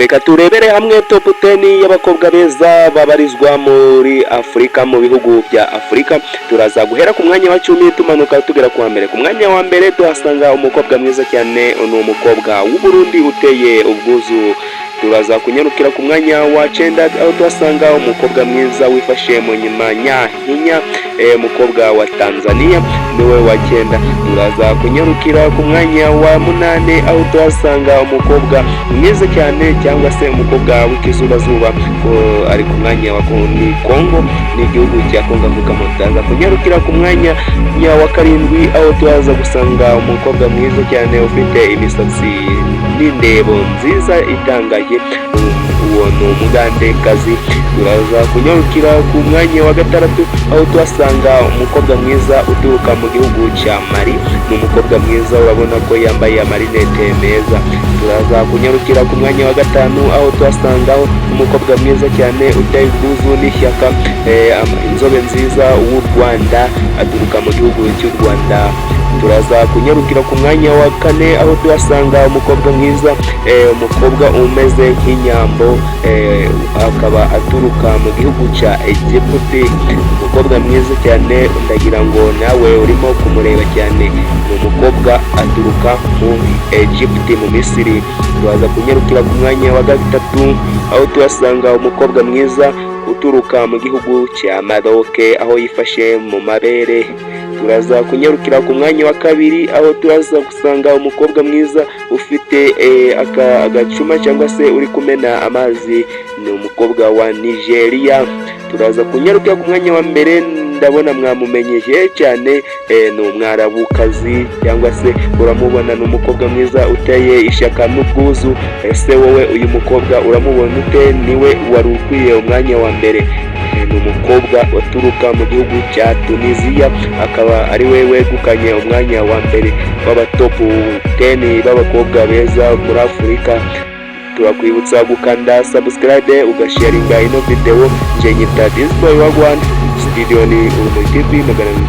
Reka turebere hamwe top 10 y'abakobwa beza babarizwa muri Afrika, mu bihugu bya Afrika. Turaza guhera ku mwanya wa 10 tumanuka tugera ku wa mbere. Ku mwanya wa mbere tuhasanga umukobwa mwiza cyane, ni umukobwa w'u Burundi uteye ubwuzu. Turaza kunyarukira ku mwanya wa 9 aho tuhasanga umukobwa mwiza wifashe mu nyuma nyahinya, umukobwa wa Tanzania niwe wa 9. Turaza kunyarukira ku mwanya wa 8 aho tuhasanga umukobwa mwiza cyane cyangwa se umukobwa w'ikizubazuba, ko ari ku mwanya wa Kongo, ni igihugu cya Kongo avuga. Turaza kunyarukira ku mwanya wa 7 aho tuhaza gusanga umukobwa mwiza cyane ufite imisatsi n'indebo nziza itangaye, uwo ni umugandekazi. Turaza kunyarukira ku mwanya wa 6 aho tuhasanga umukobwa mwiza uturuka mu gihugu cya Mali, ni umukobwa mwiza urabona ko yambaye amarinete meza. Turaza kunyarukira ku mwanya wa 5 aho tuhasangaho umukobwa mwiza cyane uteye ubwuzu n'ishyaka, inzobe nziza w'u Rwanda, aturuka mu gihugu cy'u Rwanda. Turaza kunyarukira ku mwanya wa 4 aho tuhasanga umukobwa mwiza, umukobwa umeze nk'inyambo, akaba aturuka mu gihugu cya Egypte, umukobwa mwiza cyane, ndagira ngo nawe urimo kumureba cyane. Ni umukobwa aturuka mu Egypte, mu Misiri. Turaza kunyarukira ku mwanya wa 3 aho tuhasanga umukobwa mwiza uturuka mu gihugu cya Maroc, aho yifashe mu mabere. Turaza kunyarukira ku mwanya wa 2 aho turaza gusanga umukobwa mwiza ufite agacuma cyangwa se uri kumena amazi, ni umukobwa wa Nigeria. Turaza kunyarukira ku mwanya wa 1, ndabona mwamumenyeje cyane, ni umwarabukazi cyangwa se uramubona, ni umukobwa mwiza uteye ishyaka n'ubwuzu. Ese wowe uyu mukobwa uramubona ute? Niwe wari ukwiye umwanya wa 1. Ni umukobwa waturuka mu gihugu cya Tunisia, akaba ari we wegukanye umwanya wa 1 w'aba top 10 b'abakobwa beza muri Afurika. Turakwibutsa gukanda subscribe ugasharinga ino video. Nje nyita Disboy wa Rwanda, studio ni Urumuri TV magana.